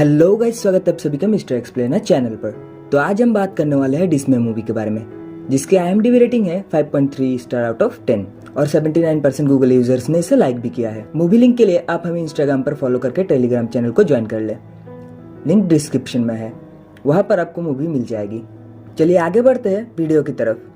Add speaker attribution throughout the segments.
Speaker 1: Hello guys, स्वागत है आप सभी का मिस्टर एक्सप्लेनर चैनल पर। तो आज हम बात करने वाले हैं डिस्मे मूवी के बारे में, जिसकी IMDb रेटिंग है 5.3 स्टार आउट ऑफ 10 और 79% गूगल यूजर्स ने इसे लाइक भी किया है। मूवी लिंक के लिए आप हमें इंस्टाग्राम पर फॉलो करके टेलीग्राम चैनल को ज्वाइन कर ले, लिंक डिस्क्रिप्शन में है, वहाँ पर आपको मूवी मिल जाएगी। चलिए आगे बढ़ते हैं वीडियो की तरफ।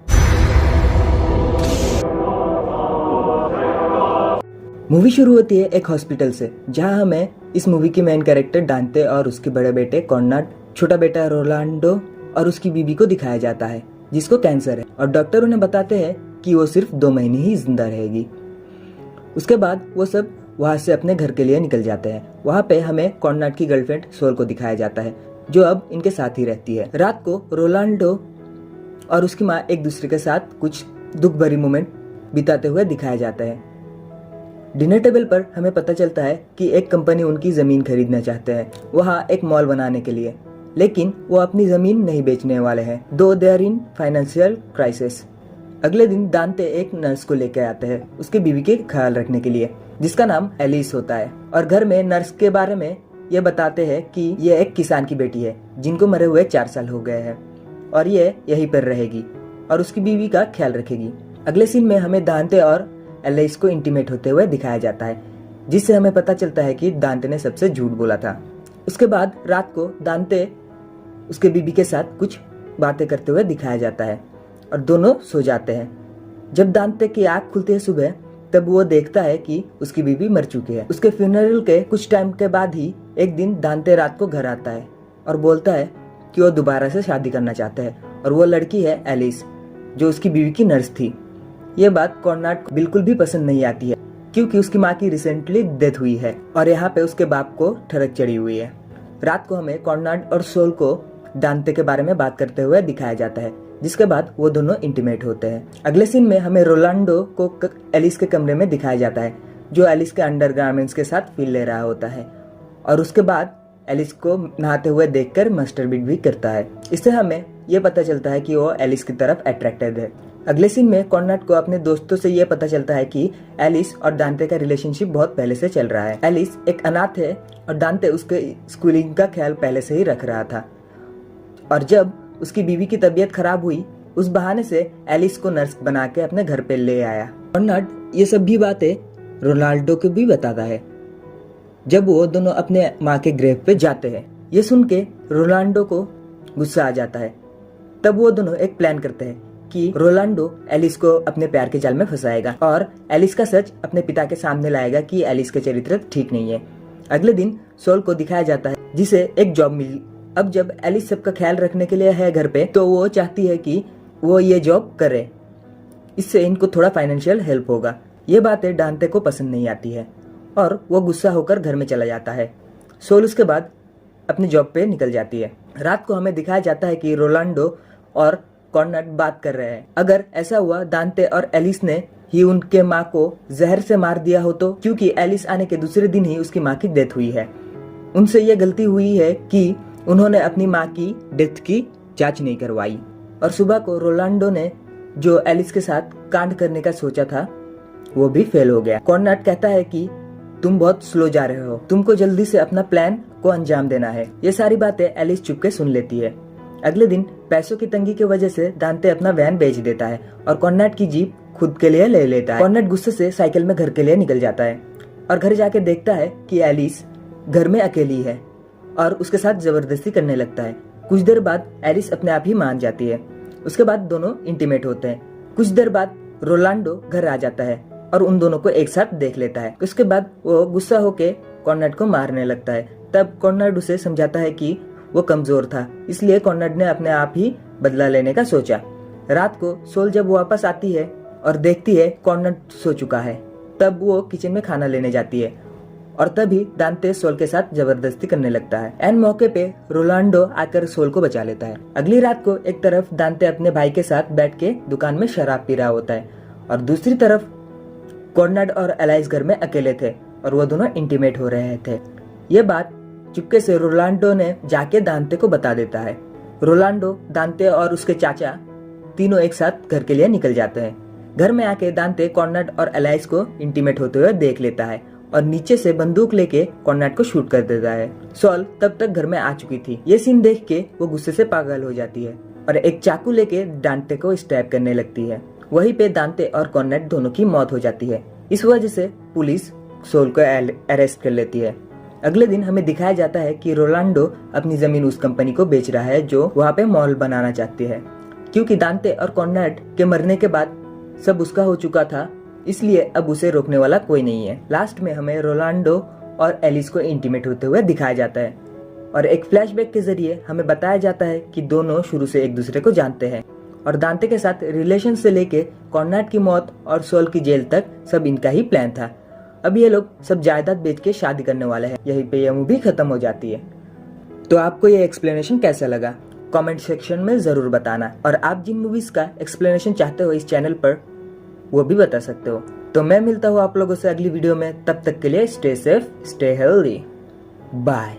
Speaker 1: मूवी शुरू होती है एक हॉस्पिटल से, जहां हमें इस मूवी की मेन कैरेक्टर डांते और उसके बड़े बेटे कॉर्नाड, छोटा बेटा रोलांडो और उसकी बीबी को दिखाया जाता है, जिसको कैंसर है और डॉक्टर उन्हें बताते हैं कि वो सिर्फ 2 महीने ही जिंदा रहेगी। उसके बाद वो सब वहां से अपने घर के लिए निकल जाते हैं। वहां पे हमें कॉर्नाड की गर्लफ्रेंड सोल को दिखाया जाता है, जो अब इनके साथ ही रहती है। रात को रोलांडो और उसकी माँ एक दूसरे के साथ कुछ दुख भरी मोमेंट बिताते हुए दिखाया जाता है। डिनर टेबल पर हमें पता चलता है कि एक कंपनी उनकी जमीन खरीदना चाहते हैं वहाँ एक मॉल बनाने के लिए, लेकिन वो अपनी जमीन नहीं बेचने वाले हैं, दो they are in financial crisis. अगले दिन दांते एक नर्स को लेकर आते हैं उसकी बीवी के ख्याल रखने के लिए, जिसका नाम एलिस होता है, और घर में नर्स के बारे में ये बताते हैं कि ये एक किसान की बेटी है जिनको मरे हुए 4 साल हो गए हैं और ये यहीं पर रहेगी और उसकी बीवी का ख्याल रखेगी। अगले सीन में हमें दांते और एलिस को इंटीमेट होते हुए दिखाया जाता है, जिससे हमें पता चलता है कि दांते ने सबसे झूठ बोला था। उसके बाद रात को दांते उसके बीबी के साथ कुछ बातें करते हुए दिखाया जाता है और दोनों सो जाते हैं। जब दांते की आंख खुलती है सुबह, तब वो देखता है कि उसकी बीबी मर चुकी है। उसके फ्यूनरल के कुछ टाइम के बाद ही एक दिन दांते रात को घर आता है और बोलता है कि वो दोबारा से शादी करना चाहता है, और वो लड़की है एलिस, जो उसकी बीवी की नर्स थी। ये बात कॉर्नाड को बिल्कुल भी पसंद नहीं आती है, क्योंकि उसकी माँ की रिसेंटली डेथ हुई है और यहाँ पे उसके बाप को ठड़क चढ़ी हुई है। रात को हमें कॉर्नाड और सोल को दांते के बारे में बात करते हुए दिखाया जाता है, जिसके बाद वो दोनों इंटीमेट होते हैं। अगले सीन में हमें रोलांडो को एलिस के कमरे में दिखाया जाता है, जो एलिस के अंडरगारमेंट्स के साथ फील ले रहा होता है, और उसके बाद एलिस को नहाते हुए देखकर मास्टरबीट भी करता है। इससे हमें ये पता चलता है कि वो एलिस की तरफ अट्रैक्टेड है। अगले सीन में कॉर्नाड को अपने दोस्तों से ये पता चलता है कि एलिस और दांते का रिलेशनशिप बहुत पहले से चल रहा है। एलिस एक अनाथ है और दांते उसके स्कूलिंग का ख्याल पहले से ही रख रहा था, और जब उसकी बीवी की तबीयत खराब हुई, उस बहाने से एलिस को नर्स बना के अपने घर पे ले आया। कॉर्नाड ये सब भी बातें रोनाल्डो को भी बताता है जब वो दोनों अपने माँ के ग्रेव पे जाते हैं। ये सुन के रोनाल्डो को गुस्सा आ जाता है। तब वो दोनों एक प्लान करते हैं कि रोलांडो एलिस को अपने प्यार के जाल में फंसाएगा और एलिस का सच अपने पिता के सामने लाएगा कि एलिस का चरित्र ठीक नहीं है। अगले दिन सोल को दिखाया जाता है, जिसे एक जॉब मिली। अब जब एलिस सबका ख्याल रखने के लिए है घर पे, तो वो चाहती है कि वो ये जॉब करे, इससे इनको थोड़ा फाइनेंशियल हेल्प होगा। ये बातें डांते को पसंद नहीं आती है और वो गुस्सा होकर घर में चला जाता है। सोल उसके बाद अपनी जॉब पे निकल जाती है। रात को हमें दिखाया जाता है कि रोलांडो और कॉर्नाड बात कर रहे हैं। अगर ऐसा हुआ दांते और एलिस ने ही उनके माँ को जहर से मार दिया हो तो, क्योंकि एलिस आने के दूसरे दिन ही उसकी माँ की डेथ हुई है। उनसे ये गलती हुई है कि उन्होंने अपनी माँ की डेथ की जांच नहीं करवाई, और सुबह को रोलांडो ने जो एलिस के साथ कांड करने का सोचा था वो भी फेल हो गया। कॉर्नाड कहता है कि तुम बहुत स्लो जा रहे हो, तुमको जल्दी से अपना प्लान को अंजाम देना है। ये सारी बातें एलिस चुपके सुन लेती है। अगले दिन पैसों की तंगी की वजह से दांते अपना वैन बेच देता है और कॉर्नाड की जीप खुद के लिए ले लेता है। कॉर्नाड गुस्से से साइकिल में घर के लिए निकल जाता है और घर जाके देखता है कि एलिस घर में अकेली है और उसके साथ जबरदस्ती करने लगता है। कुछ देर बाद एलिस अपने आप ही मान जाती है। उसके बाद दोनों इंटीमेट होते हैं। कुछ देर बाद रोलांडो घर आ जाता है और उन दोनों को एक साथ देख लेता है। उसके बाद वो गुस्सा होके कॉर्नाड को मारने लगता है। तब कॉर्नाड उसे समझाता है कि वो कमजोर था, इसलिए कॉर्नाड ने अपने आप ही बदला लेने का सोचा। रात को सोल जब वापस आती है और देखती है कॉर्नाड सो चुका है, तब वो किचन में खाना लेने जाती है और तभी दांते सोल के साथ जबरदस्ती करने लगता है। एन मौके पे रोलांडो आकर सोल को बचा लेता है। अगली रात को एक तरफ दांते अपने भाई के साथ बैठ के दुकान में शराब पी रहा होता है और दूसरी तरफ कॉर्नाड और एलिस घर में अकेले थे और वो दोनों इंटीमेट हो रहे थे। ये बात चुपके से रोलांडो ने जाके दांते को बता देता है। रोलांडो, दांते और उसके चाचा तीनों एक साथ घर के लिए निकल जाते हैं। घर में आके दांते कॉर्नाड और एलिस को इंटीमेट होते हुए देख लेता है और नीचे से बंदूक लेके कॉर्नेट को शूट कर देता है। सॉल तब तक घर में आ चुकी थी। ये सीन देख के वो गुस्से से पागल हो जाती है और एक चाकू लेके दांते को स्टैब करने लगती है। वहीं पे दांते और कॉर्नेट दोनों की मौत हो जाती है। इस वजह से पुलिस सोल को अरेस्ट कर लेती है। अगले दिन हमें दिखाया जाता है कि रोलांडो अपनी जमीन उस कंपनी को बेच रहा है जो वहाँ पे मॉल बनाना चाहती है। क्योंकि दांते और कॉर्नेट के मरने के बाद सब उसका हो चुका था, इसलिए अब उसे रोकने वाला कोई नहीं है। लास्ट में हमें रोलांडो और एलिस को इंटीमेट होते हुए दिखाया जाता है और एक फ्लैशबैक के जरिए हमें बताया जाता है कि दोनों शुरू से एक दूसरे को जानते हैं और दांते के साथ रिलेशन से लेके कॉर्नेट की मौत और सोल की जेल तक सब इनका ही प्लान था। अब ये लोग सब जायदाद बेच के शादी करने वाले हैं। यहीं पे यह मूवी खत्म हो जाती है। तो आपको ये एक्सप्लेनेशन कैसा लगा कमेंट सेक्शन में जरूर बताना, और आप जिन मूवीज का एक्सप्लेनेशन चाहते हो इस चैनल पर वो भी बता सकते हो। तो मैं मिलता हूँ आप लोगों से अगली वीडियो में, तब तक के लिए stay safe, stay healthy, bye.